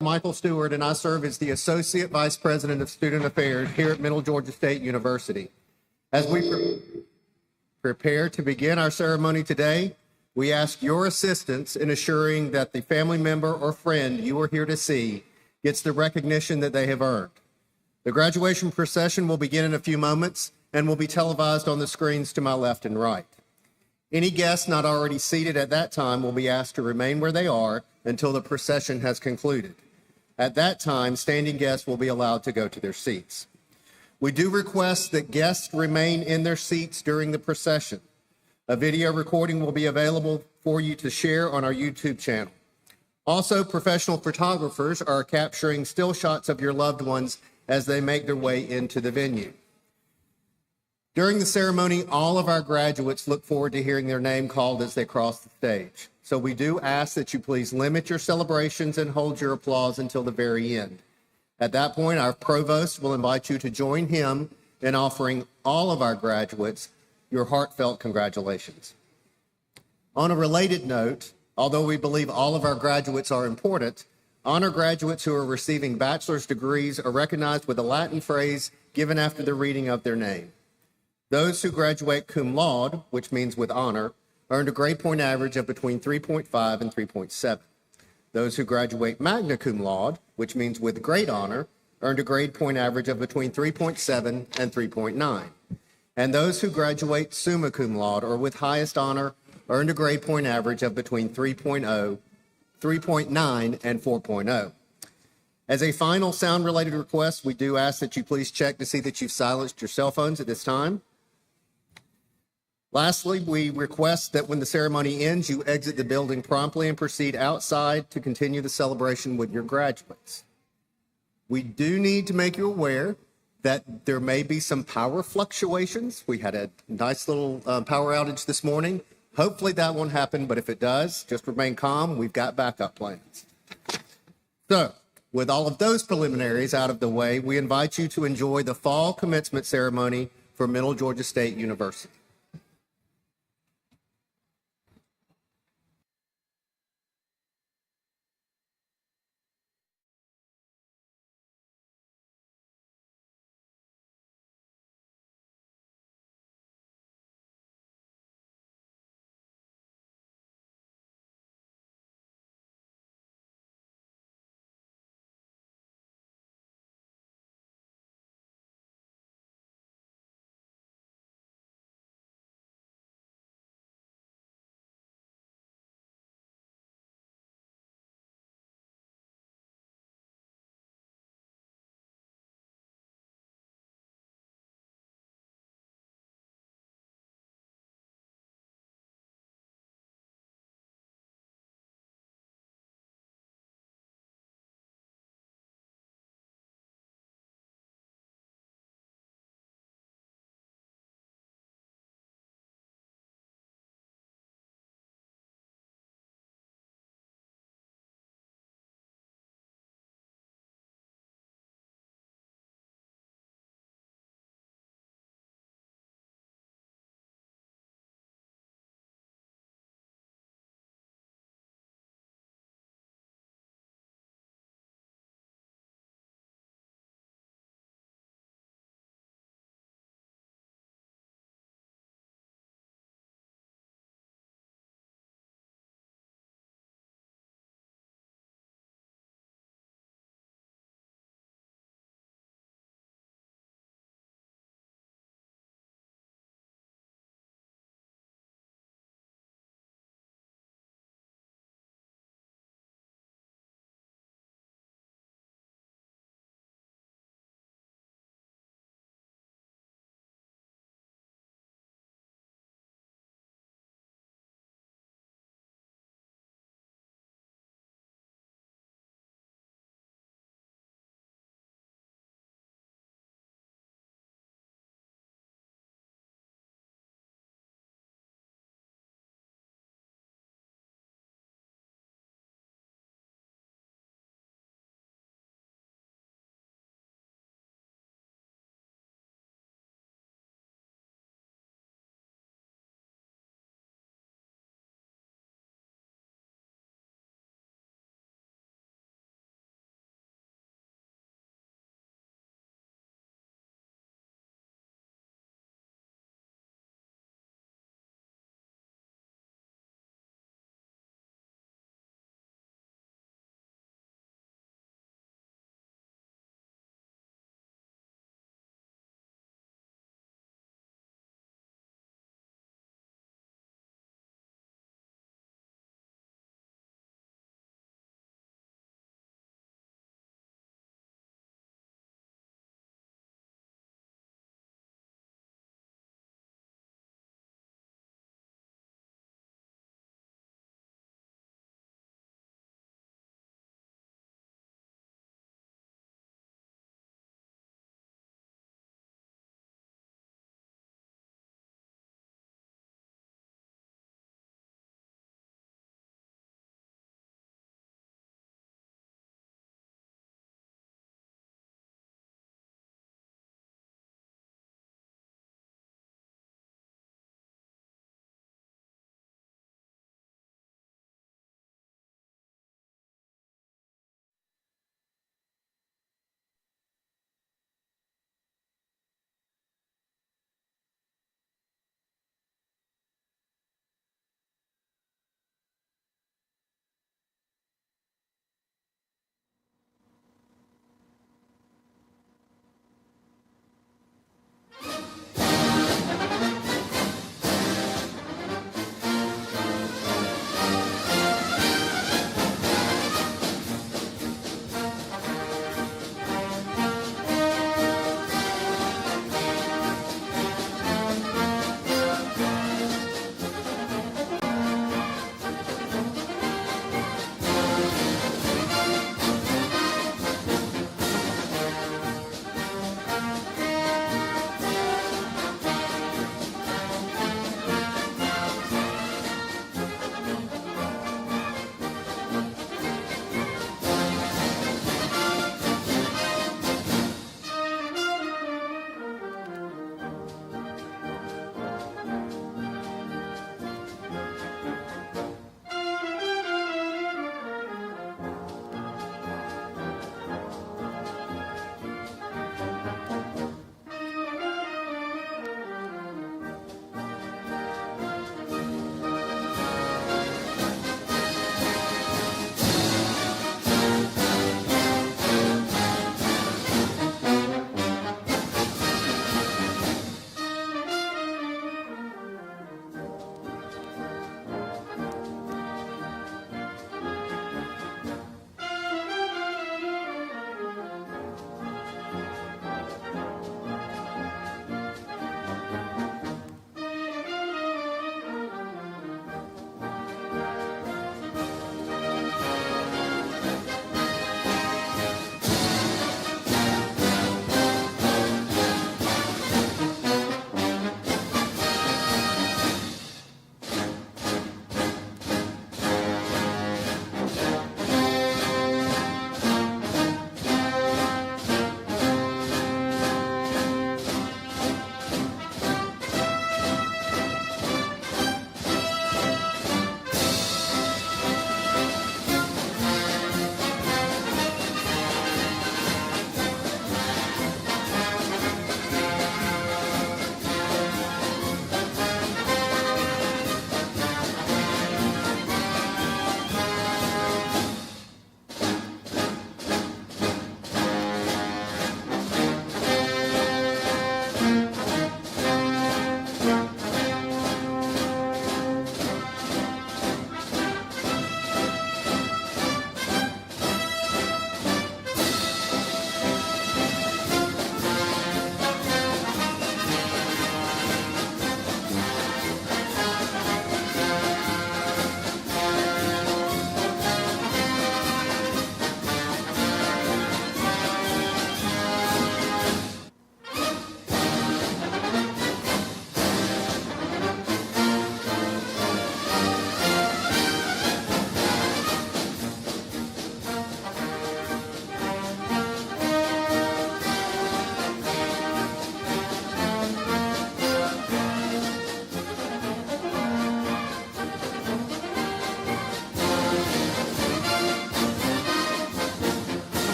Michael Stewart, and I serve as the Associate Vice President of Student Affairs here at Middle Georgia State University. As we prepare to begin our ceremony today, we ask your assistance in assuring that the family member or friend you are here to see gets the recognition that they have earned. The graduation procession will begin in a few moments and will be televised on the screens to my left and right. Any guests not already seated at that time will be asked to remain where they are until the procession has concluded. At that time, standing guests will be allowed to go to their seats. We do request that guests remain in their seats during the procession. A video recording will be available for you to share on our YouTube channel. Also, professional photographers are capturing still shots of your loved ones as they make their way into the venue. During the ceremony, all of our graduates look forward to hearing their name called as they cross the stage. So we do ask that you please limit your celebrations and hold your applause until the very end. At that point, our provost will invite you to join him in offering all of our graduates your heartfelt congratulations. On a related note, although we believe all of our graduates are important, honor graduates who are receiving bachelor's degrees are recognized with a Latin phrase given after the reading of their name. Those who graduate cum laude, which means with honor, earned a grade point average of between 3.5 and 3.7. Those who graduate magna cum laude, which means with great honor, earned a grade point average of between 3.7 and 3.9. And those who graduate summa cum laude, or with highest honor, earned a grade point average of between 3.0, 3.9, and 4.0. As a final sound-related request, we do ask that you please check to see that you've silenced your cell phones at this time. Lastly, we request that when the ceremony ends, you exit the building promptly and proceed outside to continue the celebration with your graduates. We do need to make you aware that there may be some power fluctuations. We had a nice little power outage this morning. Hopefully that won't happen, but if it does, just remain calm. We've got backup plans. So, with all of those preliminaries out of the way, we invite you to enjoy the fall commencement ceremony for Middle Georgia State University.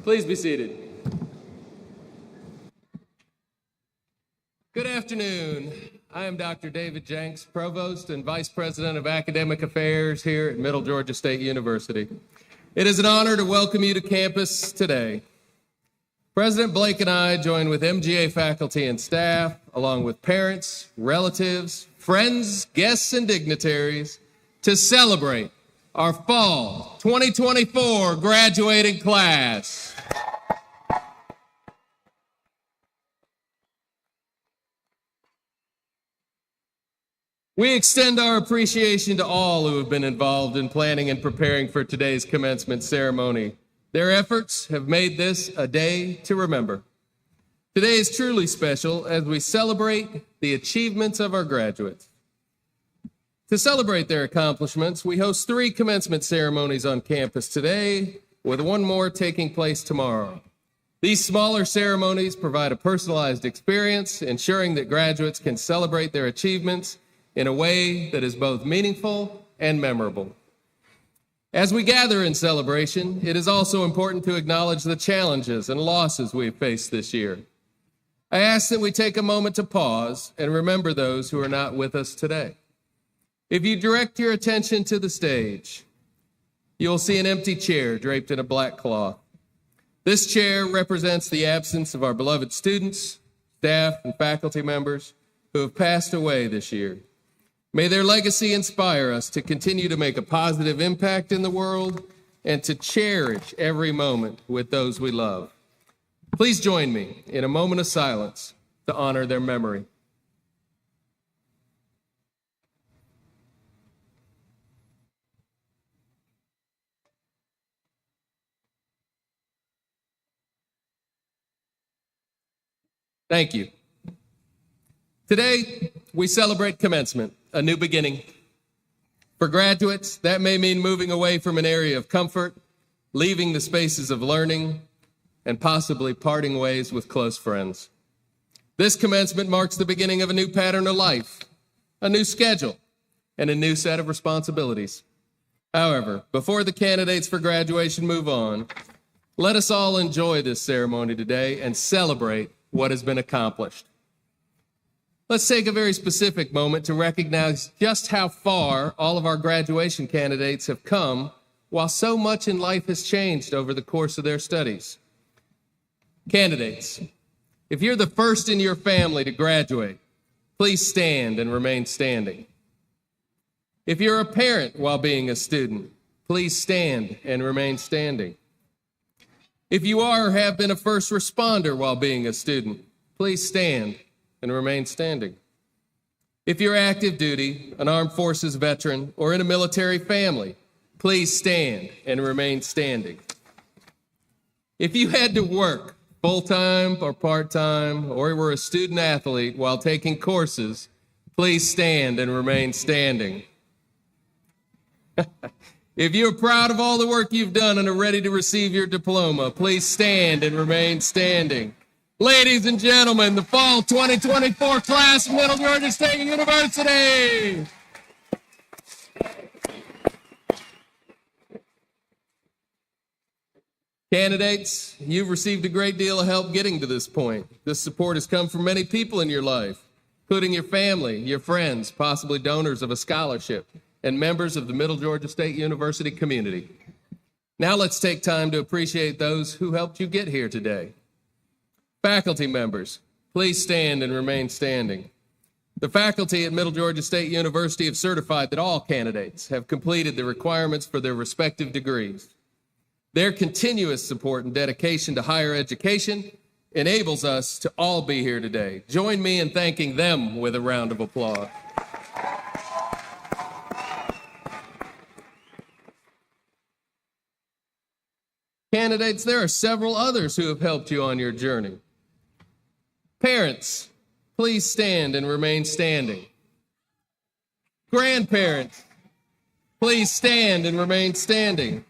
Please be seated. Good afternoon. I am Dr. David Jenks, Provost and Vice President of Academic Affairs here at Middle Georgia State University. It is an honor to welcome you to campus today. President Blake and I join with MGA faculty and staff, along with parents, relatives, friends, guests, and dignitaries, to celebrate our fall 2024 graduating class. We extend our appreciation to all who have been involved in planning and preparing for today's commencement ceremony. Their efforts have made this a day to remember. Today is truly special as we celebrate the achievements of our graduates. To celebrate their accomplishments, we host 3 commencement ceremonies on campus today, with one more taking place tomorrow. These smaller ceremonies provide a personalized experience, ensuring that graduates can celebrate their achievements in a way that is both meaningful and memorable. As we gather in celebration, it is also important to acknowledge the challenges and losses we've faced this year. I ask that we take a moment to pause and remember those who are not with us today. If you direct your attention to the stage, you'll see an empty chair draped in a black cloth. This chair represents the absence of our beloved students, staff, and faculty members who have passed away this year. May their legacy inspire us to continue to make a positive impact in the world and to cherish every moment with those we love. Please join me in a moment of silence to honor their memory. Thank you. Today, we celebrate commencement, a new beginning. For graduates, that may mean moving away from an area of comfort, leaving the spaces of learning, and possibly parting ways with close friends. This commencement marks the beginning of a new pattern of life, a new schedule, and a new set of responsibilities. However, before the candidates for graduation move on, let us all enjoy this ceremony today and celebrate what has been accomplished. Let's take a very specific moment to recognize just how far all of our graduation candidates have come while so much in life has changed over the course of their studies. Candidates, if you're the first in your family to graduate, please stand and remain standing. If you're a parent while being a student, please stand and remain standing. If you are or have been a first responder while being a student, please stand and remain standing. If you're active duty, an armed forces veteran, or in a military family, please stand and remain standing. If you had to work full-time or part-time, or were a student athlete while taking courses, please stand and remain standing. If you're proud of all the work you've done and are ready to receive your diploma, please stand and remain standing. Ladies and gentlemen, the fall 2024 class of Middle Georgia State University. Candidates, you've received a great deal of help getting to this point. This support has come from many people in your life, including your family, your friends, possibly donors of a scholarship, and members of the Middle Georgia State University community. Now let's take time to appreciate those who helped you get here today. Faculty members, please stand and remain standing. The faculty at Middle Georgia State University have certified that all candidates have completed the requirements for their respective degrees. Their continuous support and dedication to higher education enables us to all be here today. Join me in thanking them with a round of applause. Candidates, there are several others who have helped you on your journey. Parents, please stand and remain standing. Grandparents, please stand and remain standing.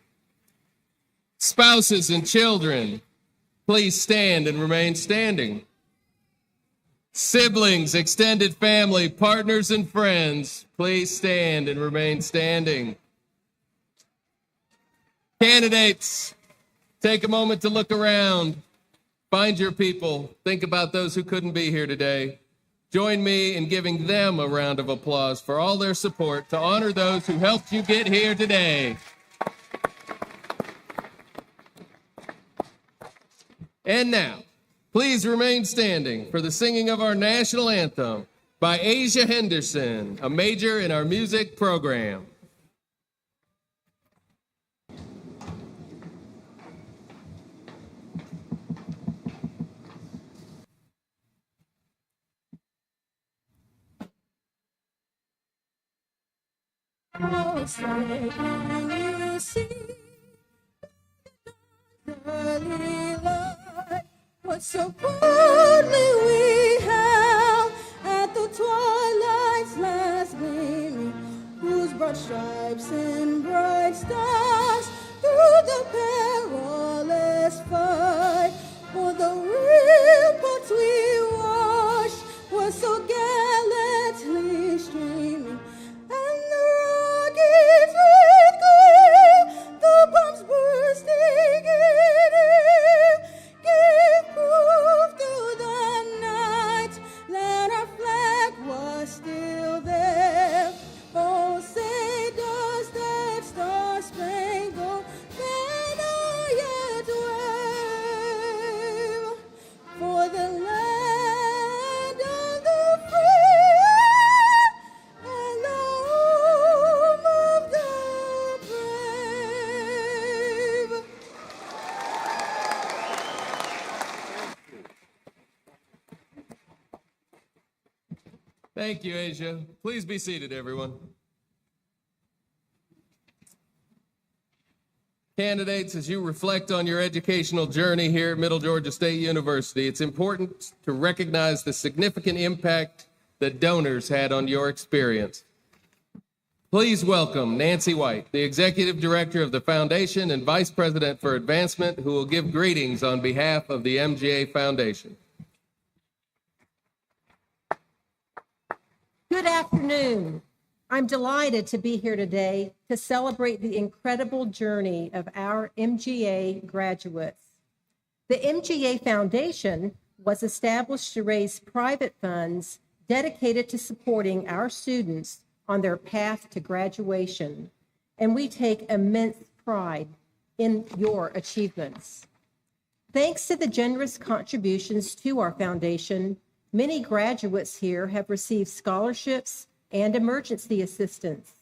Spouses and children, please stand and remain standing. Siblings, extended family, partners, and friends, please stand and remain standing. Candidates, Take a moment to look around. Find your people. Think about those who couldn't be here today. Join me in giving them a round of applause for all their support to honor those who helped you get here today. And now, please remain standing for the singing of our national anthem by Asia Henderson, a major in our music program. Oh, say, can you see the early light? What so proudly we hailed at the twilight's last gleaming, whose broad stripes and bright stars through the perilous fight, for the ramparts we watched were so gallantly streaming, and the rockets with glee, the bombs bursting in air, gave proof through the night that our flag was still there. Oh, say does that star-spangled banner yet wave for the land of the free and the home of the brave. Thank you, Asia. Please be seated, everyone. Candidates, as you reflect on your educational journey here at Middle Georgia State University, it's important to recognize the significant impact that donors had on your experience. Please welcome Nancy White, the Executive Director of the Foundation and Vice President for Advancement, who will give greetings on behalf of the MGA Foundation. Good afternoon. I'm delighted to be here today to celebrate the incredible journey of our MGA graduates. The MGA Foundation was established to raise private funds dedicated to supporting our students on their path to graduation, and we take immense pride in your achievements. Thanks to the generous contributions to our foundation, many graduates here have received scholarships and emergency assistance.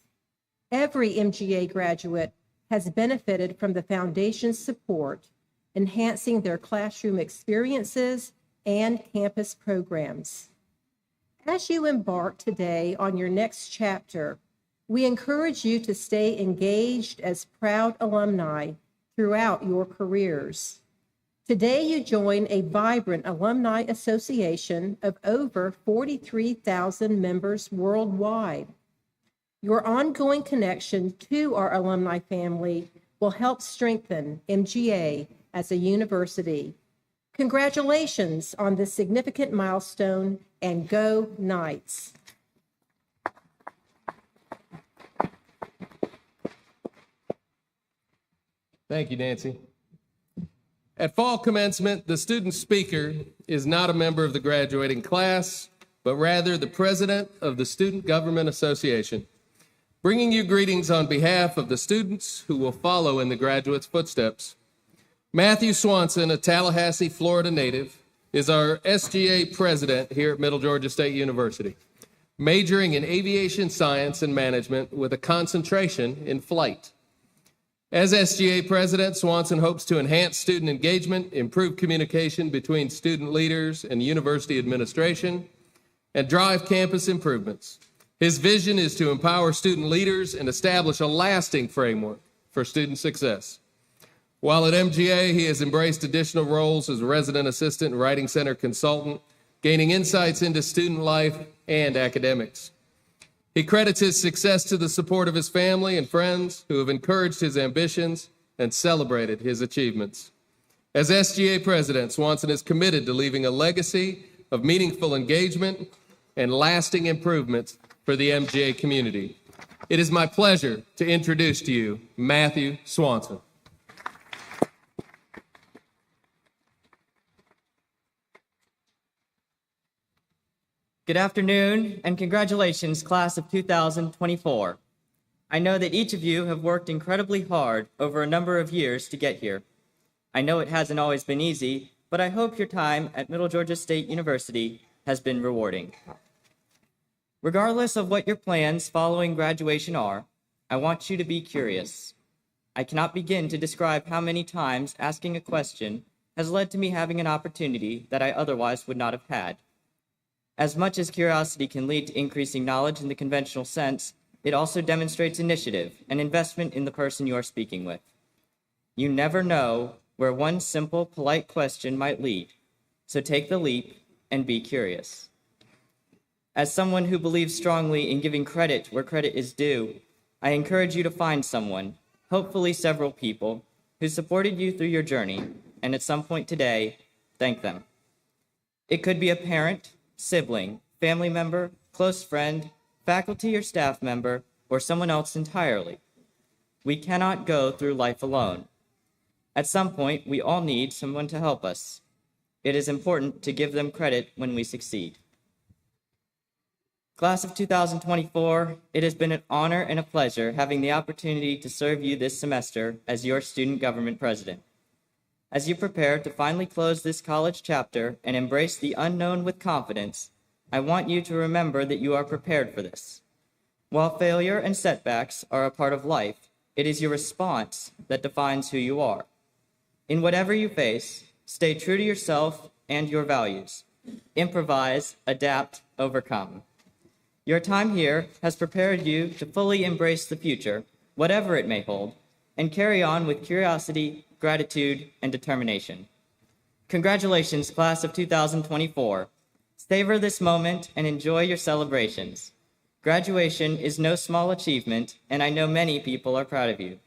Every MGA graduate has benefited from the foundation's support, enhancing their classroom experiences and campus programs. As you embark today on your next chapter, we encourage you to stay engaged as proud alumni throughout your careers. Today, you join a vibrant alumni association of over 43,000 members worldwide. Your ongoing connection to our alumni family will help strengthen MGA as a university. Congratulations on this significant milestone, and go Knights. Thank you, Nancy. At fall commencement, the student speaker is not a member of the graduating class, but rather the president of the Student Government Association, bringing you greetings on behalf of the students who will follow in the graduates' footsteps. Matthew Swanson, a Tallahassee, Florida native, is our SGA president here at Middle Georgia State University, majoring in aviation science and management with a concentration in flight. As SGA president, Swanson hopes to enhance student engagement, improve communication between student leaders and university administration, and drive campus improvements. His vision is to empower student leaders and establish a lasting framework for student success. While at MGA, he has embraced additional roles as resident assistant and writing center consultant, gaining insights into student life and academics. He credits his success to the support of his family and friends who have encouraged his ambitions and celebrated his achievements. As SGA president, Swanson is committed to leaving a legacy of meaningful engagement and lasting improvements for the MGA community. It is my pleasure to introduce to you Matthew Swanson. Good afternoon, and congratulations, class of 2024. I know that each of you have worked incredibly hard over a number of years to get here. I know it hasn't always been easy, but I hope your time at Middle Georgia State University has been rewarding. Regardless of what your plans following graduation are, I want you to be curious. I cannot begin to describe how many times asking a question has led to me having an opportunity that I otherwise would not have had. As much as curiosity can lead to increasing knowledge in the conventional sense, it also demonstrates initiative and investment in the person you are speaking with. You never know where one simple, polite question might lead, so take the leap and be curious. As someone who believes strongly in giving credit where credit is due, I encourage you to find someone, hopefully several people, who supported you through your journey, and at some point today, thank them. It could be a parent, sibling, family member, close friend, faculty or staff member, or someone else entirely. We cannot go through life alone. At some point, we all need someone to help us. It is important to give them credit when we succeed. Class of 2024, it has been an honor and a pleasure having the opportunity to serve you this semester as your student government president. As you prepare to finally close this college chapter and embrace the unknown with confidence, I want you to remember that you are prepared for this. While failure and setbacks are a part of life, it is your response that defines who you are. In whatever you face, stay true to yourself and your values. Improvise, adapt, overcome. Your time here has prepared you to fully embrace the future, whatever it may hold, and carry on with curiosity, gratitude, and determination. Congratulations, class of 2024. Savor this moment and enjoy your celebrations. Graduation is no small achievement, and I know many people are proud of you.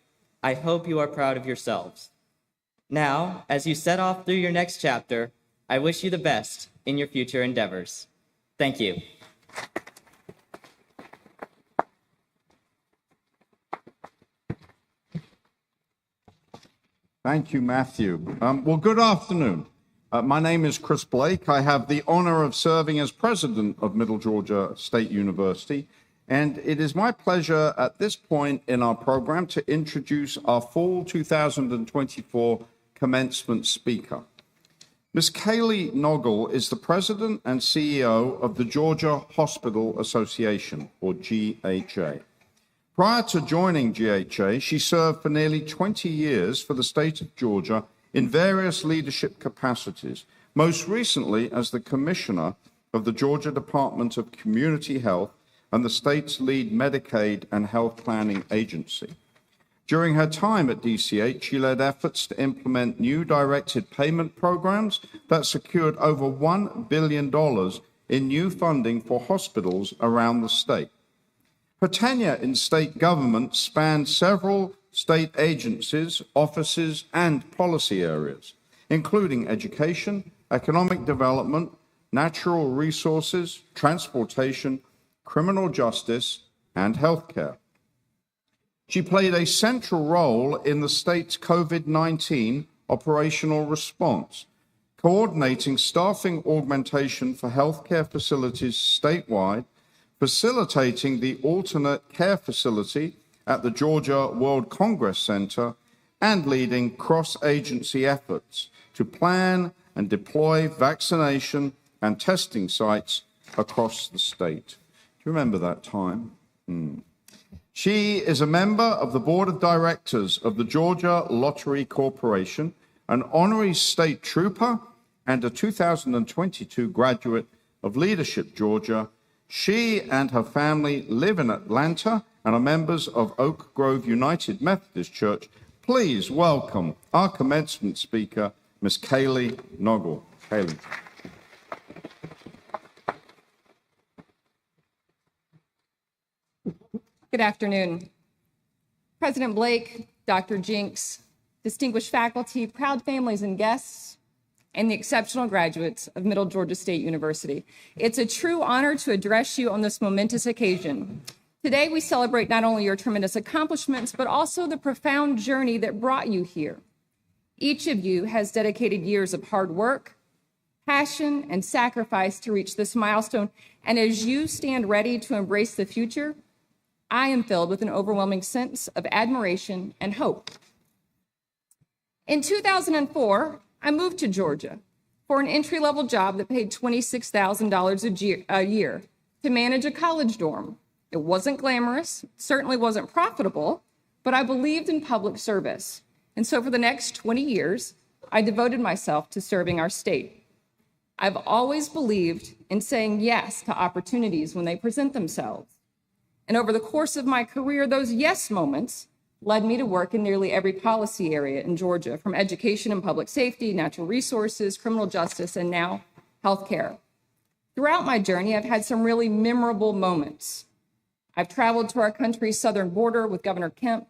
I hope you are proud of yourselves. Now, as you set off through your next chapter, I wish you the best in your future endeavors. Thank you. Thank you, Matthew. Well, good afternoon. My name is Chris Blake. I have the honor of serving as president of Middle Georgia State University, and it is my pleasure at this point in our program to introduce our fall 2024 commencement speaker. Ms. Kaylee Noggle is the president and CEO of the Georgia Hospital Association, or GHA. Prior to joining GHA, she served for nearly 20 years for the state of Georgia in various leadership capacities, most recently as the commissioner of the Georgia Department of Community Health and the state's lead Medicaid and health planning agency. During her time at DCH, she led efforts to implement new directed payment programs that secured over $1 billion in new funding for hospitals around the state. Her tenure in state government spanned several state agencies, offices, and policy areas, including education, economic development, natural resources, transportation, criminal justice, and healthcare. She played a central role in the state's COVID-19 operational response, coordinating staffing augmentation for healthcare facilities statewide, facilitating the alternate care facility at the Georgia World Congress Center, and leading cross-agency efforts to plan and deploy vaccination and testing sites across the state. Do you remember that time? She is a member of the board of directors of the Georgia Lottery Corporation, an honorary state trooper, and a 2022 graduate of Leadership Georgia. She and her family live in Atlanta and are members of Oak Grove United Methodist Church. Please welcome our commencement speaker, Ms. Kaylee Noggle. Kaylee. Good afternoon. President Blake, Dr. Jinks, distinguished faculty, proud families and guests, and the exceptional graduates of Middle Georgia State University. It's a true honor to address you on this momentous occasion. Today, we celebrate not only your tremendous accomplishments, but also the profound journey that brought you here. Each of you has dedicated years of hard work, passion, and sacrifice to reach this milestone. And as you stand ready to embrace the future, I am filled with an overwhelming sense of admiration and hope. In 2004, I moved to Georgia for an entry-level job that paid $26,000 a year to manage a college dorm. It wasn't glamorous, certainly wasn't profitable, but I believed in public service. And so for the next 20 years, I devoted myself to serving our state. I've always believed in saying yes to opportunities when they present themselves. And over the course of my career, those yes moments led me to work in nearly every policy area in Georgia, from education and public safety, natural resources, criminal justice, and now healthcare. Throughout my journey, I've had some really memorable moments. I've traveled to our country's southern border with Governor Kemp,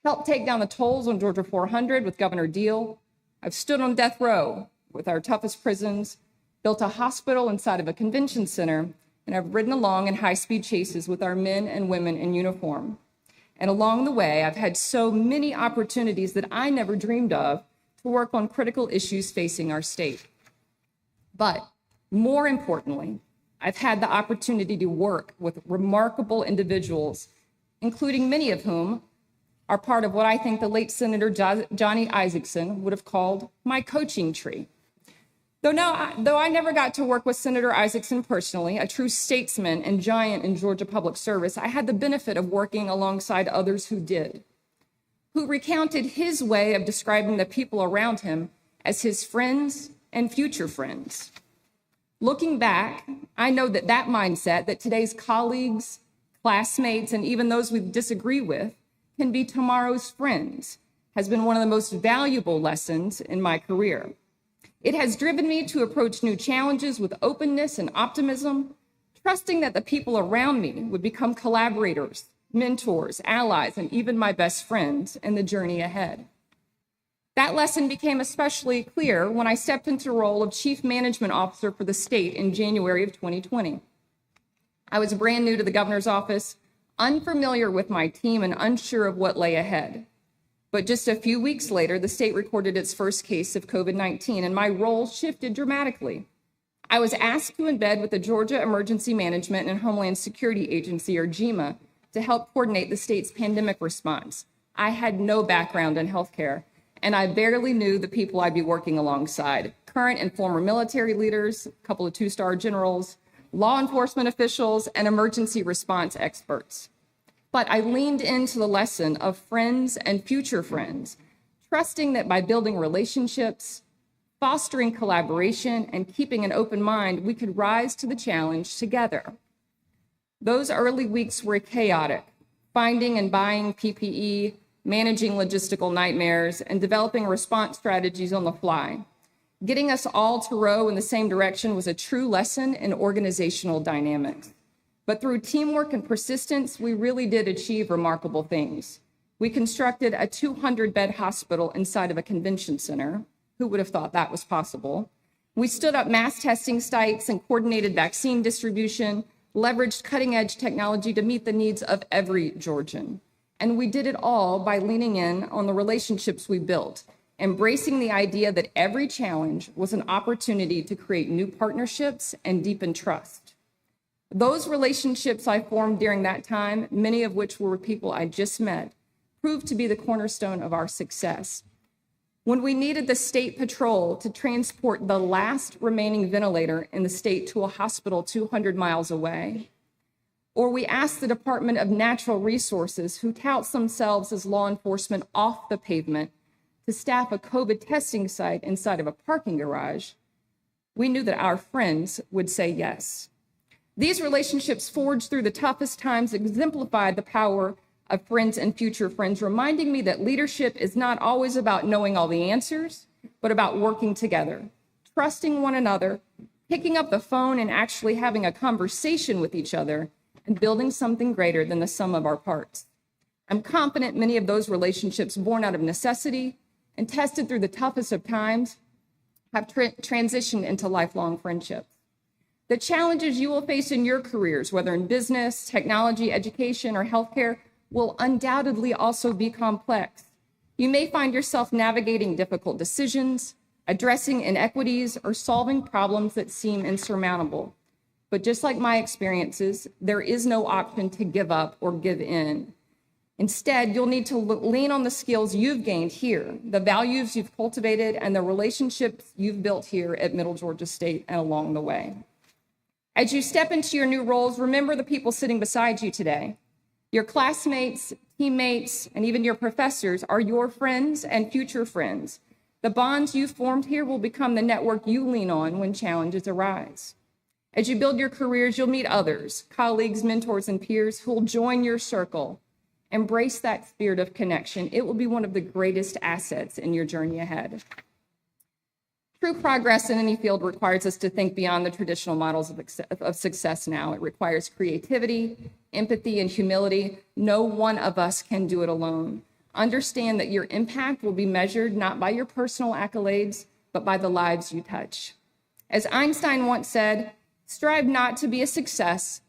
helped take down the tolls on Georgia 400 with Governor Deal. I've stood on death row with our toughest prisons, built a hospital inside of a convention center, and I've ridden along in high-speed chases with our men and women in uniform. And along the way, I've had so many opportunities that I never dreamed of to work on critical issues facing our state. But more importantly, I've had the opportunity to work with remarkable individuals, including many of whom are part of what I think the late Senator Johnny Isakson would have called my coaching tree. Though I never got to work with Senator Isakson personally, a true statesman and giant in Georgia public service, I had the benefit of working alongside others who did, who recounted his way of describing the people around him as his friends and future friends. Looking back, I know that that mindset that today's colleagues, classmates, and even those we disagree with can be tomorrow's friends has been one of the most valuable lessons in my career. It has driven me to approach new challenges with openness and optimism, trusting that the people around me would become collaborators, mentors, allies, and even my best friends in the journey ahead. That lesson became especially clear when I stepped into the role of Chief Management Officer for the state in January of 2020. I was brand new to the governor's office, unfamiliar with my team and unsure of what lay ahead. But just a few weeks later, the state recorded its first case of COVID-19, and my role shifted dramatically. I was asked to embed with the Georgia Emergency Management and Homeland Security Agency, or GEMA, to help coordinate the state's pandemic response. I had no background in healthcare, and I barely knew the people I'd be working alongside: current and former military leaders, a couple of two-star generals, law enforcement officials, and emergency response experts. But I leaned into the lesson of friends and future friends, trusting that by building relationships, fostering collaboration, and keeping an open mind, we could rise to the challenge together. Those early weeks were chaotic, finding and buying PPE, managing logistical nightmares, and developing response strategies on the fly. Getting us all to row in the same direction was a true lesson in organizational dynamics. But through teamwork and persistence, we really did achieve remarkable things. We constructed a 200-bed hospital inside of a convention center. Who would have thought that was possible? We stood up mass testing sites and coordinated vaccine distribution, leveraged cutting-edge technology to meet the needs of every Georgian. And we did it all by leaning in on the relationships we built, embracing the idea that every challenge was an opportunity to create new partnerships and deepen trust. Those relationships I formed during that time, many of which were people I just met, proved to be the cornerstone of our success. When we needed the state patrol to transport the last remaining ventilator in the state to a hospital 200 miles away, or we asked the Department of Natural Resources, who touts themselves as law enforcement, off the pavement to staff a COVID testing site inside of a parking garage, we knew that our friends would say yes. These relationships forged through the toughest times exemplified the power of friends and future friends, reminding me that leadership is not always about knowing all the answers, but about working together, trusting one another, picking up the phone and actually having a conversation with each other, and building something greater than the sum of our parts. I'm confident many of those relationships, born out of necessity and tested through the toughest of times, have transitioned into lifelong friendships. The challenges you will face in your careers, whether in business, technology, education, or healthcare, will undoubtedly also be complex. You may find yourself navigating difficult decisions, addressing inequities, or solving problems that seem insurmountable. But just like my experiences, there is no option to give up or give in. Instead, you'll need to lean on the skills you've gained here, the values you've cultivated, and the relationships you've built here at Middle Georgia State and along the way. As you step into your new roles, remember the people sitting beside you today. Your classmates, teammates, and even your professors are your friends and future friends. The bonds you formed here will become the network you lean on when challenges arise. As you build your careers, you'll meet others, colleagues, mentors, and peers who will join your circle. Embrace that spirit of connection. It will be one of the greatest assets in your journey ahead. True progress in any field requires us to think beyond the traditional models of success now. It requires creativity, empathy, and humility. No one of us can do it alone. Understand that your impact will be measured not by your personal accolades, but by the lives you touch. As Einstein once said, strive not to be a success,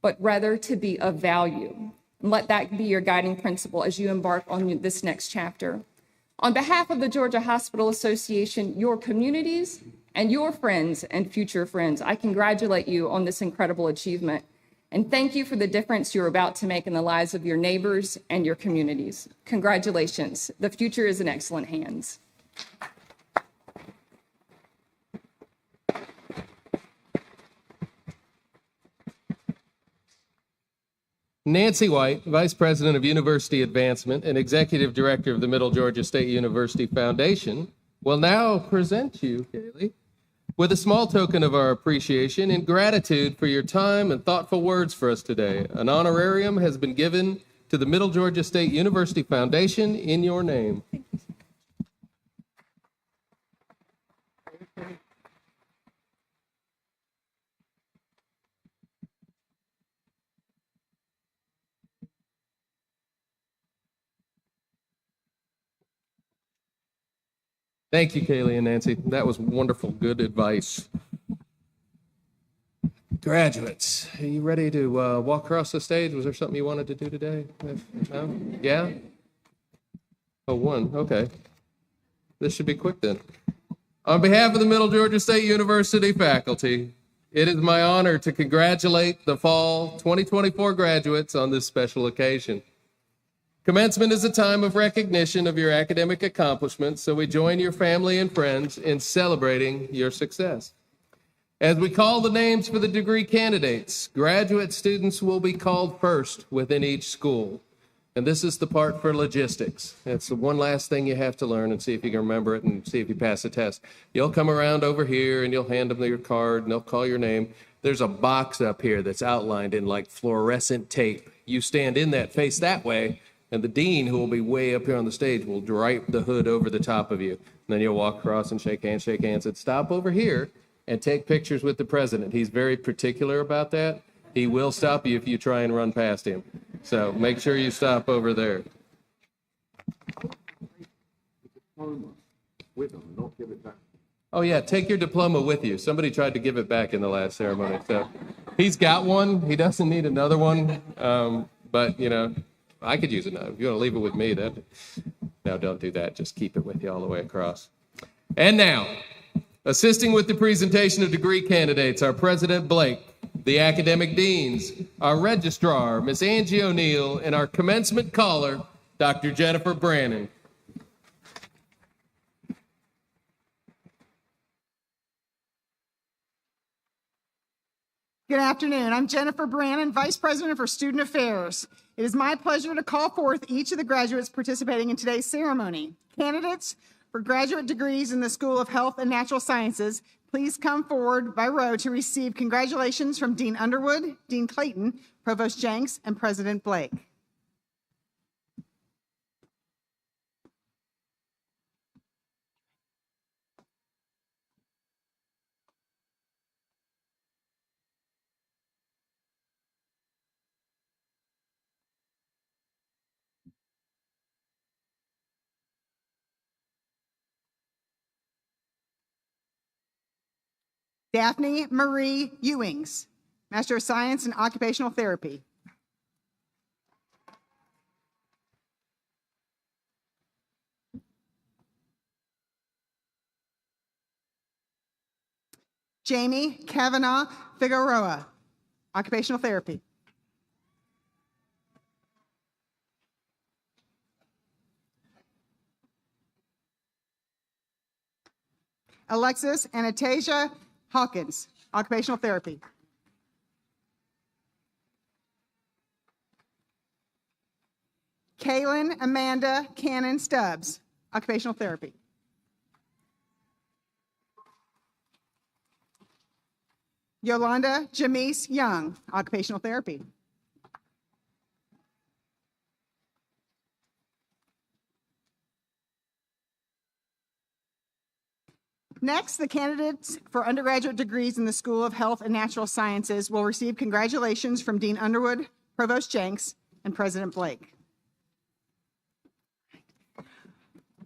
but rather to be of value. And let that be your guiding principle as you embark on this next chapter. On behalf of the Georgia Hospital Association, your communities, and your friends and future friends, I congratulate you on this incredible achievement. And thank you for the difference you're about to make in the lives of your neighbors and your communities. Congratulations. The future is in excellent hands. Nancy White, Vice President of University Advancement and Executive Director of the Middle Georgia State University Foundation, will now present you, Kaylee, with a small token of our appreciation and gratitude for your time and thoughtful words for us today. An honorarium has been given to the Middle Georgia State University Foundation in your name. Thank you, Kaylee and Nancy. That was wonderful, good advice. Graduates, are you ready to walk across the stage? Was there something you wanted to do today? No? Yeah? Oh, one, okay. This should be quick then. On behalf of the Middle Georgia State University faculty, it is my honor to congratulate the fall 2024 graduates on this special occasion. Commencement is a time of recognition of your academic accomplishments, so we join your family and friends in celebrating your success. As we call the names for the degree candidates, graduate students will be called first within each school. And this is the part for logistics. It's the one last thing you have to learn and see if you can remember it and see if you pass the test. You'll come around over here and you'll hand them your card and they'll call your name. There's a box up here that's outlined in like fluorescent tape. You stand in that, face that way, and the dean, who will be way up here on the stage, will drape the hood over the top of you. And then you'll walk across and shake hands, and stop over here and take pictures with the president. He's very particular about that. He will stop you if you try and run past him. So make sure you stop over there. Oh yeah, take your diploma with you. Somebody tried to give it back in the last ceremony. So he's got one. He doesn't need another one. But you know, I could use it now. If you want to leave it with me, then no, don't do that. Just keep it with you all the way across. And now, assisting with the presentation of degree candidates, our President Blake, the academic deans, our registrar, Miss Angie O'Neill, and our commencement caller, Dr. Jennifer Brannon. Good afternoon. I'm Jennifer Brannon, Vice President for Student Affairs. It is my pleasure to call forth each of the graduates participating in today's ceremony. Candidates for graduate degrees in the School of Health and Natural Sciences, please come forward by row to receive congratulations from Dean Underwood, Dean Clayton, Provost Jenks, and President Blake. Daphne Marie Ewings, Master of Science in Occupational Therapy. Jamie Kavanaugh Figueroa, occupational therapy. Alexis Anastasia Hawkins, occupational therapy. Kaylin Amanda Cannon Stubbs, occupational therapy. Yolanda Jamise Young, occupational therapy. Next, the candidates for undergraduate degrees in the School of Health and Natural Sciences will receive congratulations from Dean Underwood, Provost Jenks, and President Blake.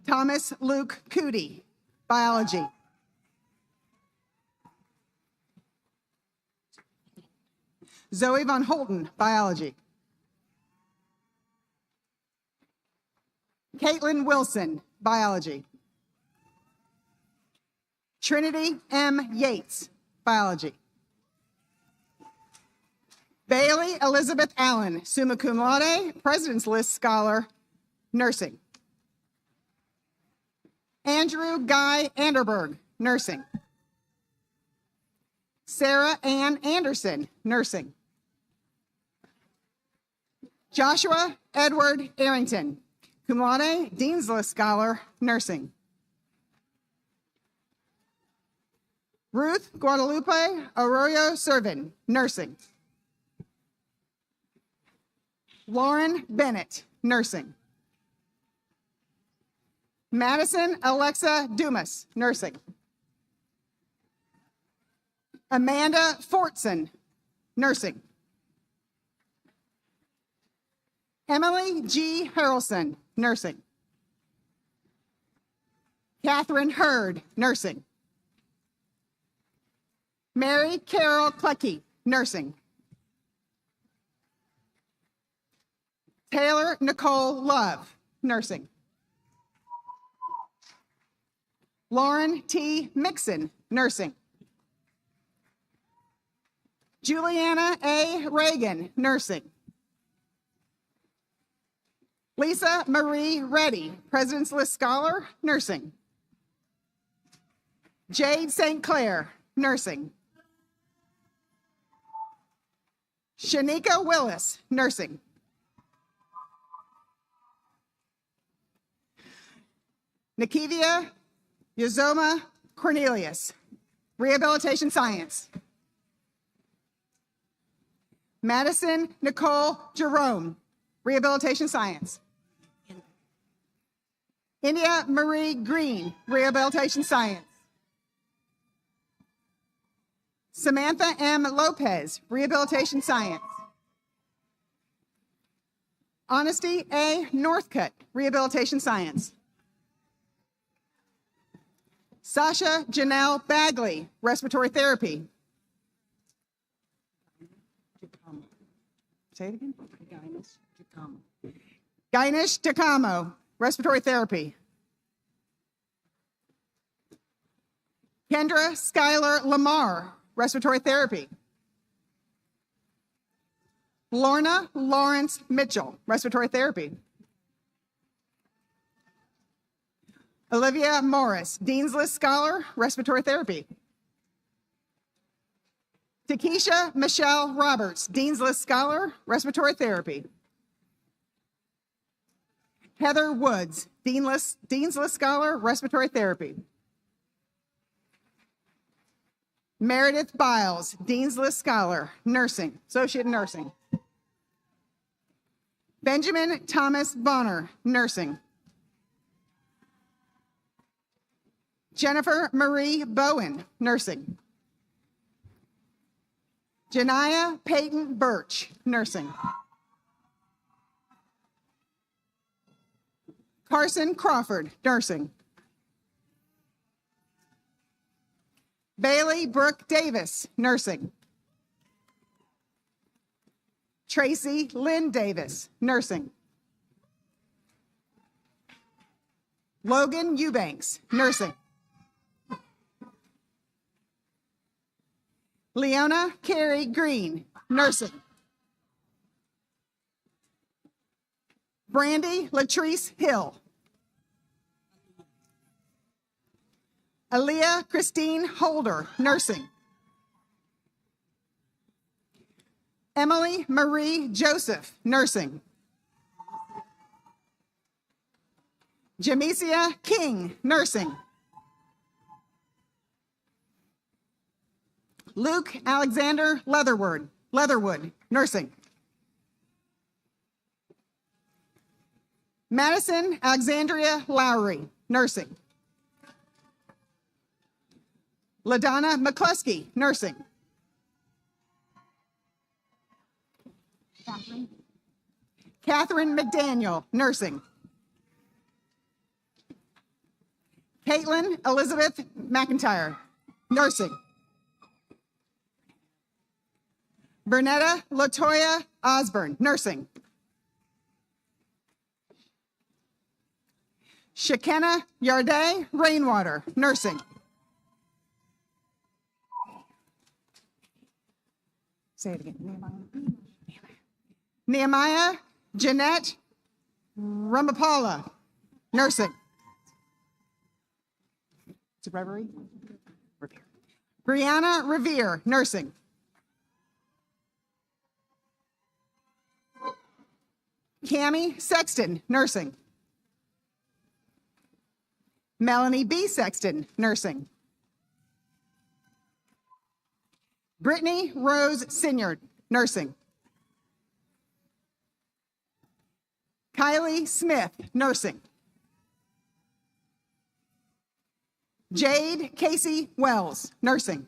Thomas Luke Cootie, biology. Zoe Von Holten, biology. Caitlin Wilson, biology. Trinity M. Yates, biology. Bailey Elizabeth Allen, summa cum laude, President's List scholar, nursing. Andrew Guy Anderberg, nursing. Sarah Ann Anderson, nursing. Joshua Edward Arrington, cum laude, Dean's List scholar, nursing. Ruth Guadalupe Arroyo Servin, nursing. Lauren Bennett, nursing. Madison Alexa Dumas, nursing. Amanda Fortson, nursing. Emily G. Harrelson, nursing. Catherine Hurd, nursing. Mary Carol Clucky, nursing. Taylor Nicole Love, nursing. Lauren T. Mixon, nursing. Juliana A. Reagan, nursing. Lisa Marie Reddy, President's List scholar, nursing. Jade St. Clair, nursing. Shanika Willis, nursing. Nikivia Yozoma Cornelius, rehabilitation science. Madison Nicole Jerome, rehabilitation science. India Marie Green, rehabilitation science. Samantha M. Lopez, rehabilitation science. Honesty A. Northcutt, rehabilitation science. Sasha Janelle Bagley, respiratory therapy. Say it again. Gainish Takamo, respiratory therapy. Kendra Skylar Lamar, respiratory therapy. Lorna Lawrence Mitchell, respiratory therapy. Olivia Morris, Dean's List scholar, respiratory therapy. Takesha Michelle Roberts, Dean's List scholar, respiratory therapy. Heather Woods, Dean's List scholar, respiratory therapy. Meredith Biles, Dean's List scholar, nursing, associate in nursing. Benjamin Thomas Bonner, nursing. Jennifer Marie Bowen, nursing. Janiyah Peyton Birch, nursing. Carson Crawford, nursing. Bailey Brooke Davis, nursing. Tracy Lynn Davis, nursing. Logan Eubanks, nursing. Leona Carey Green, nursing. Brandy Latrice Hill. Aaliyah Christine Holder, nursing. Emily Marie Joseph, nursing. Jamesia King, nursing. Luke Alexander Leatherwood, nursing. Madison Alexandria Lowry, nursing. LaDonna McCluskey, nursing. Catherine McDaniel, nursing. Caitlin Elizabeth McIntyre, nursing. Bernetta Latoya Osborne, nursing. Shekinah Yarday Rainwater, nursing. Say it again. Nehemiah Jeanette Ramapala, nursing. Is it Reverie? Revere. Brianna Revere, nursing. Cammie Sexton, nursing. Melanie B. Sexton, nursing. Brittany Rose Sinyard, nursing. Kylie Smith, nursing. Jade Casey Wells, nursing.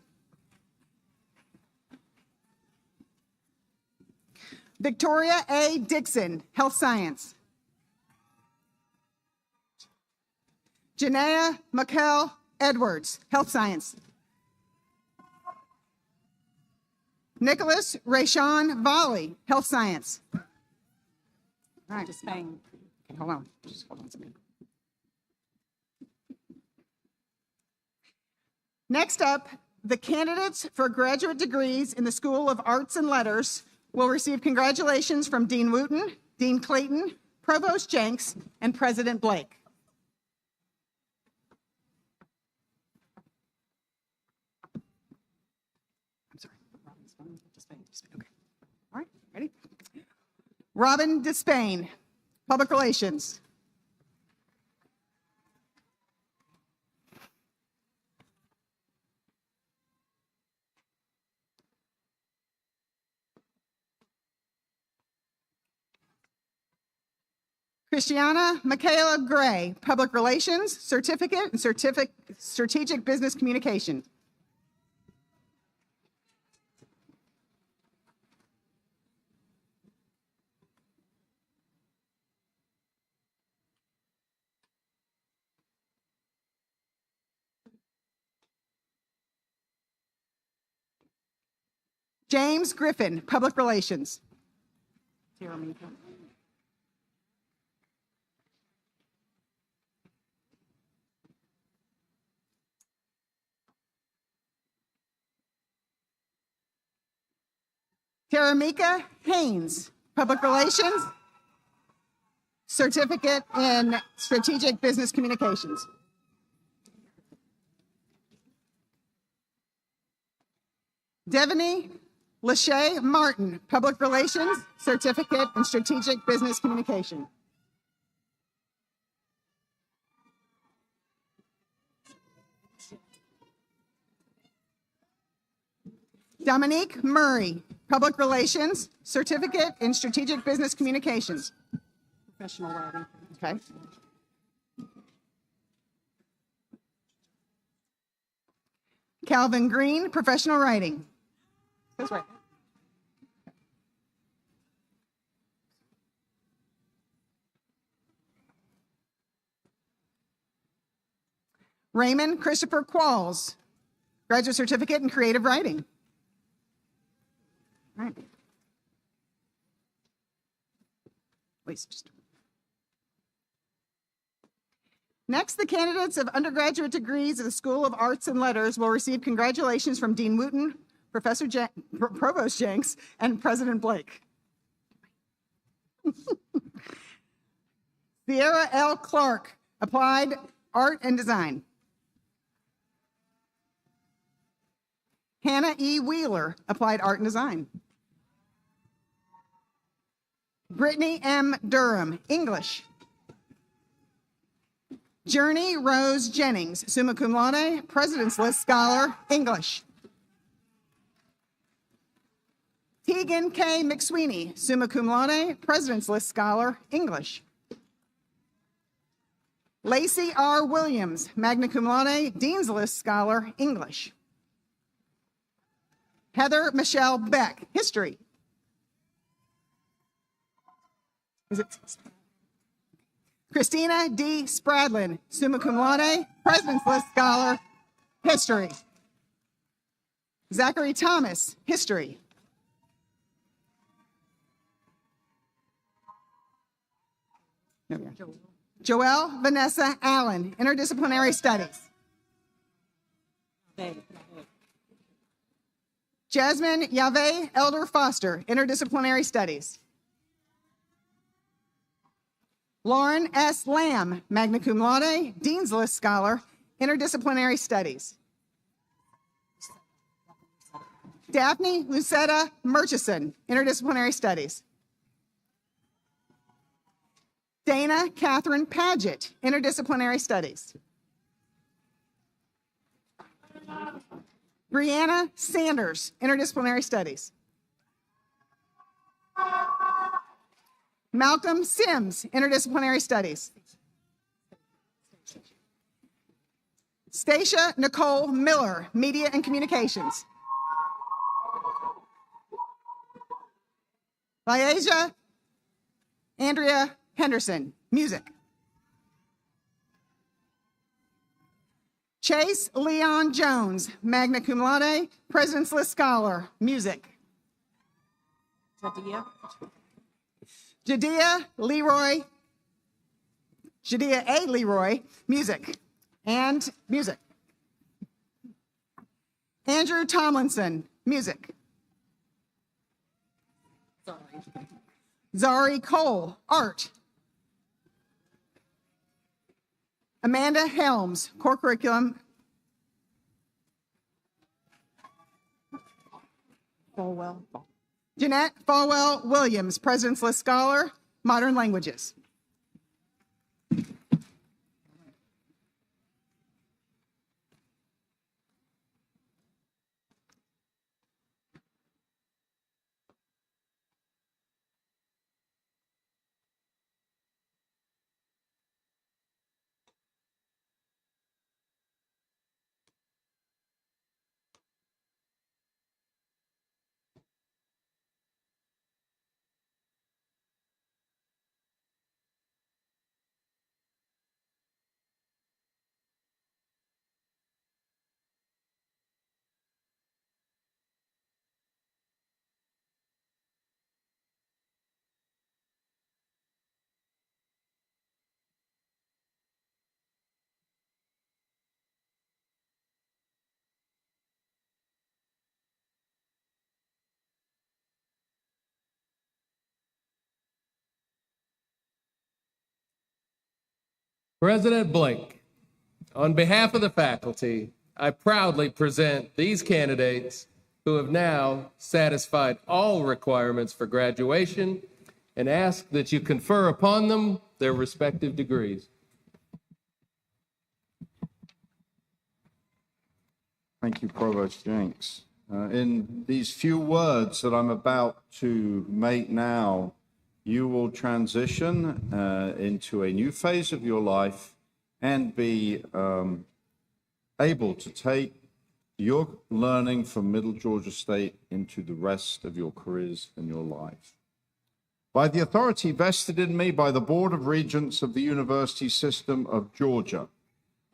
Victoria A. Dixon, health science. Janaea McKell Edwards, health science. Nicholas Rayshawn Volley, health science. All right, Spain. Okay, hold on. Just hold on a second. Next up, the candidates for graduate degrees in the School of Arts and Letters will receive congratulations from Dean Wooten, Dean Clayton, Provost Jenks, and President Blake. I'm sorry, Robin Despain. Okay. All right, ready? Robin Despain, Public Relations. Christiana Michaela Gray, Public Relations, Certificate and Strategic Business Communication. James Griffin, Public Relations. Taramika Haynes, Public Relations, Certificate in Strategic Business Communications. Devaney Lachey Martin, Public Relations, Certificate in Strategic Business Communication. Dominique Murray, Public Relations, Certificate in Strategic Business Communications. Professional writing. Okay. Calvin Green, Professional Writing. That's right. Raymond Christopher Qualls, Graduate Certificate in Creative Writing. All right. Next, the candidates of undergraduate degrees at the School of Arts and Letters will receive congratulations from Dean Wooten, Provost Jenks, and President Blake. Sierra L. Clark, Applied Art and Design. Hannah E. Wheeler, Applied Art and Design. Brittany M. Durham, English. Journey Rose Jennings, summa cum laude, President's List Scholar, English. Tegan K. McSweeney, summa cum laude, President's List Scholar, English. Lacey R. Williams, magna cum laude, Dean's List Scholar, English. Heather Michelle Beck, History. Is it? Christina D. Spradlin, summa cum laude, President's List Scholar, History. Zachary Thomas, History. Joelle Vanessa Allen, Interdisciplinary Studies. Jasmine Yave Elder Foster, Interdisciplinary Studies. Lauren S. Lamb, magna cum laude, Dean's List Scholar, Interdisciplinary Studies. Daphne Lucetta Murchison, Interdisciplinary Studies. Dana Catherine Paget, Interdisciplinary Studies. Brianna Sanders, Interdisciplinary Studies. Malcolm Sims, Interdisciplinary Studies. Stacia Nicole Miller, Media and Communications. Liasia Andrea Henderson, Music. Chase Leon Jones, magna cum laude, President's List Scholar, Music. Jadiah A. Leroy, Music. And Music. Andrew Tomlinson, Music. Zari Cole, Art. Amanda Helms, Core Curriculum. Jeanette Falwell Williams, President's List Scholar, Modern Languages. President Blake, on behalf of the faculty, I proudly present these candidates who have now satisfied all requirements for graduation and ask that you confer upon them their respective degrees. Thank you, Provost Jenks. In these few words that I'm about to make now, you will transition into a new phase of your life and be able to take your learning from Middle Georgia State into the rest of your careers and your life. By the authority vested in me by the Board of Regents of the University System of Georgia,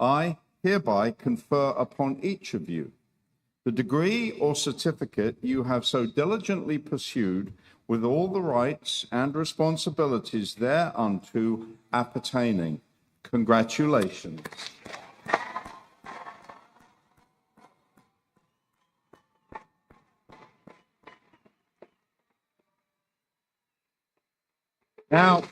I hereby confer upon each of you the degree or certificate you have so diligently pursued, with all the rights and responsibilities thereunto appertaining. Congratulations. Now,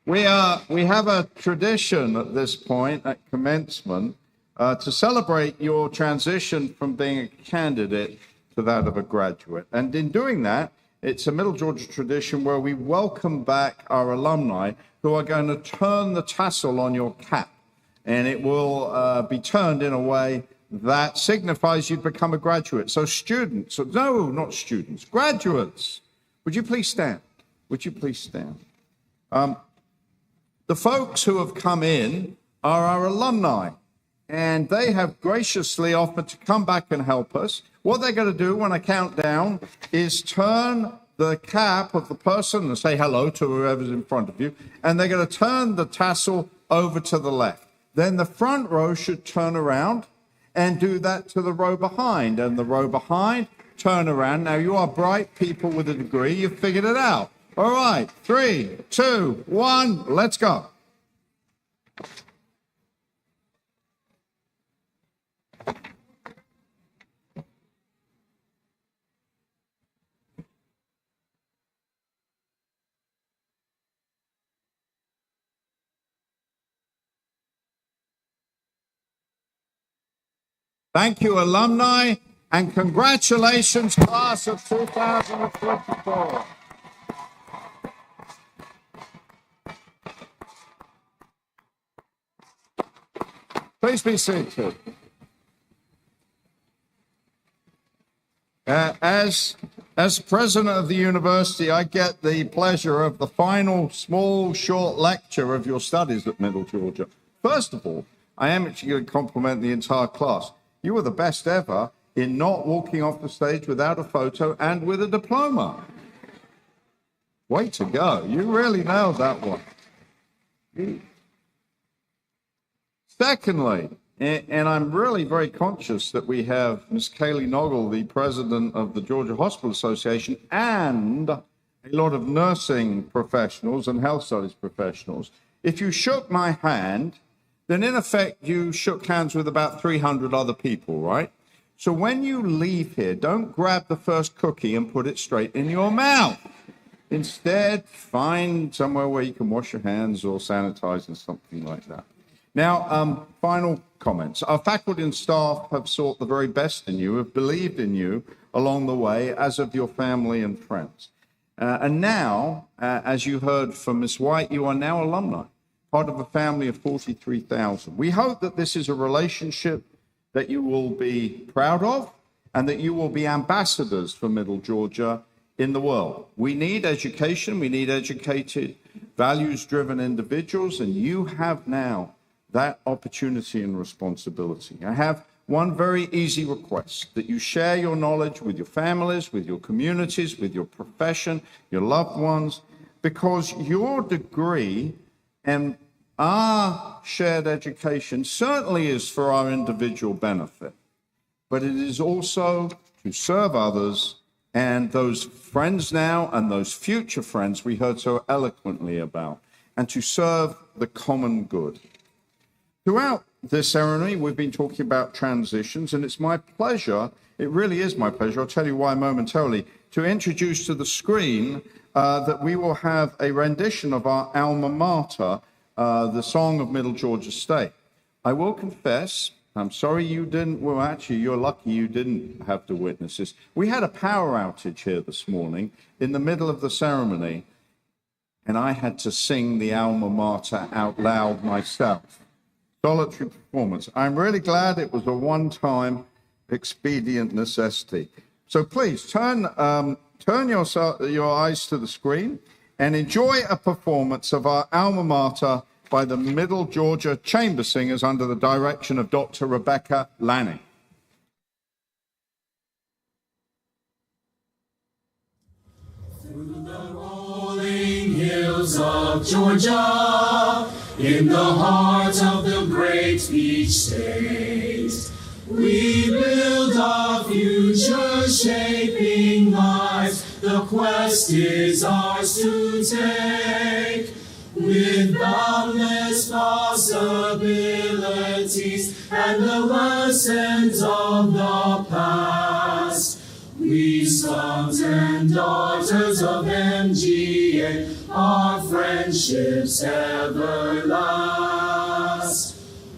we have a tradition at this point at commencement to celebrate your transition from being a candidate to that of a graduate. And in doing that, it's a Middle Georgia tradition where we welcome back our alumni who are going to turn the tassel on your cap. And it will be turned in a way that signifies you've become a graduate. So students, no, not students, graduates, would you please stand? Would you please stand? The folks who have come in are our alumni, and they have graciously offered to come back and help us. What they're going to do when I count down is turn the cap of the person and say hello to whoever's in front of you, and they're going to turn the tassel over to the left. Then the front row should turn around and do that to the row behind, and the row behind, turn around. Now, you are bright people with a degree. You've figured it out. All right, 3, 2, 1, let's go. Thank you, alumni, and congratulations, class of 2024. Please be seated. As president of the university, I get the pleasure of the final small, short lecture of your studies at Middle Georgia. First of all, I am actually going to compliment the entire class. You were the best ever in not walking off the stage without a photo and with a diploma. Way to go. You really nailed that one. Secondly, and I'm really very conscious that we have Ms. Kaylee Noggle, the president of the Georgia Hospital Association, and a lot of nursing professionals and health studies professionals. If you shook my hand, then in effect, you shook hands with about 300 other people, right? So when you leave here, don't grab the first cookie and put it straight in your mouth. Instead, find somewhere where you can wash your hands or sanitize and something like that. Now, final comments. Our faculty and staff have sought the very best in you, have believed in you along the way, as of your family and friends. And now, as you heard from Ms. White, you are now alumni, part of a family of 43,000. We hope that this is a relationship that you will be proud of and that you will be ambassadors for Middle Georgia in the world. We need education. We need educated, values-driven individuals, and you have now that opportunity and responsibility. I have one very easy request, that you share your knowledge with your families, with your communities, with your profession, your loved ones, because your degree and our shared education certainly is for our individual benefit, but it is also to serve others and those friends now and those future friends we heard so eloquently about, and to serve the common good. Throughout this ceremony, we've been talking about transitions, and it's my pleasure, it really is my pleasure, I'll tell you why momentarily, to introduce to the screen that we will have a rendition of our alma mater, the Song of Middle Georgia State. I will confess, I'm sorry you didn't, well, actually, you're lucky you didn't have to witness this. We had a power outage here this morning in the middle of the ceremony, and I had to sing the alma mater out loud myself. Solitary performance. I'm really glad it was a one-time expedient necessity. So please turn your eyes to the screen and enjoy a performance of our alma mater by the Middle Georgia Chamber Singers under the direction of Dr. Rebecca Lanning. Through the rolling hills of Georgia, in the heart of the great beach state, we build our future shaping lives. The quest is ours to take, with boundless possibilities and the lessons of the past. We start sons and daughters of MGA, our friendships ever last.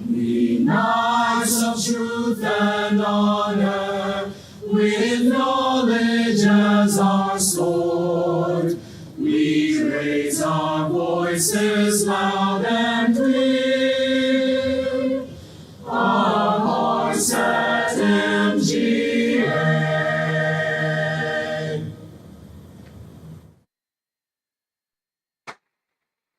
We knights of truth and honor, with knowledge as our sword, we raise our voices loud and clear, our hearts at MGA.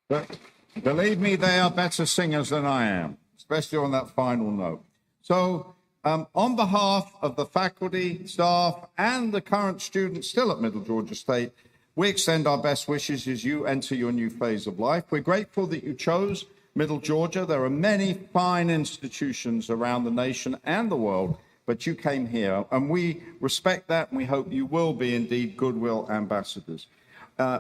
But believe me, they are better singers than I am, especially on that final note. So, on behalf of the faculty, staff, and the current students still at Middle Georgia State, we extend our best wishes as you enter your new phase of life. We're grateful that you chose Middle Georgia. There are many fine institutions around the nation and the world, but you came here, and we respect that, and we hope you will be indeed goodwill ambassadors.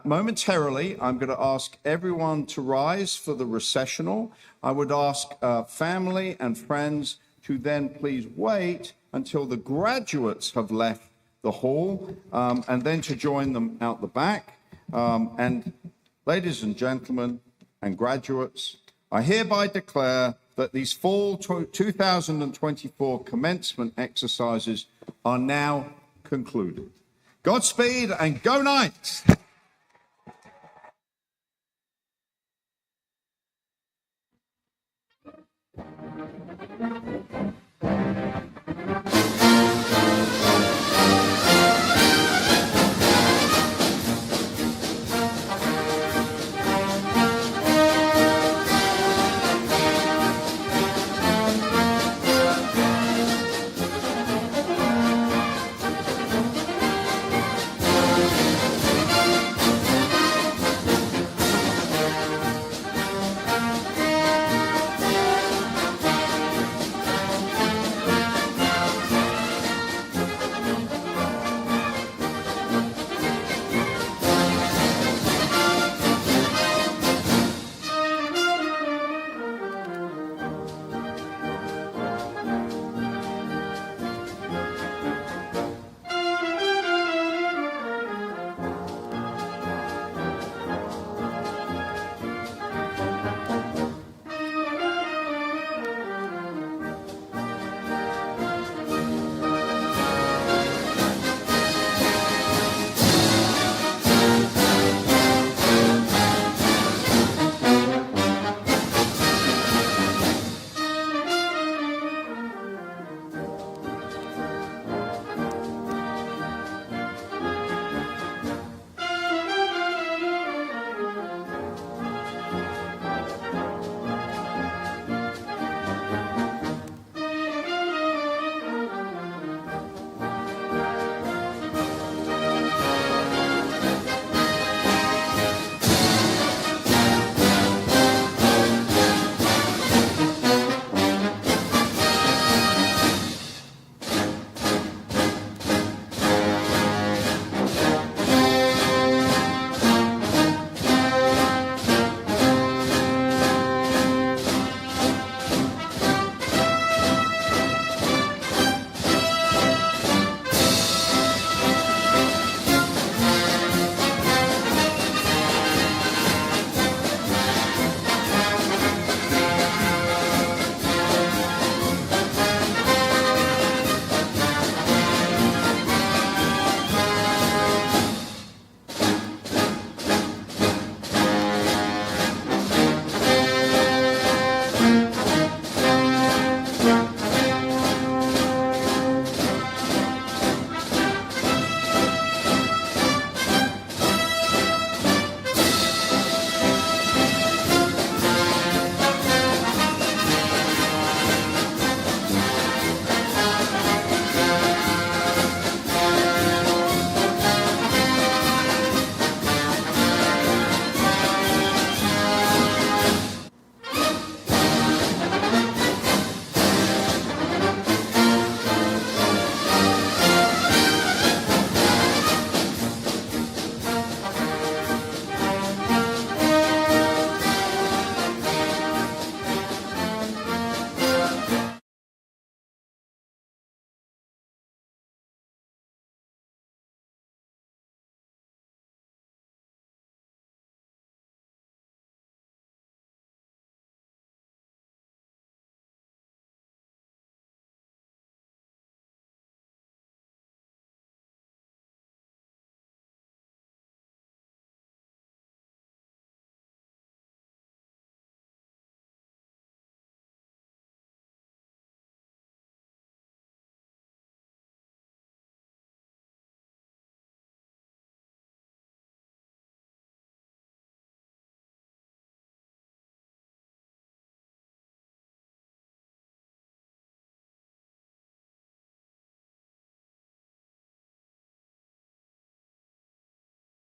Momentarily, I'm going to ask everyone to rise for the recessional. I would ask family and friends to then please wait until the graduates have left the hall, and then to join them out the back. And ladies and gentlemen and graduates, I hereby declare that these fall 2024 commencement exercises are now concluded. Godspeed and go Knights!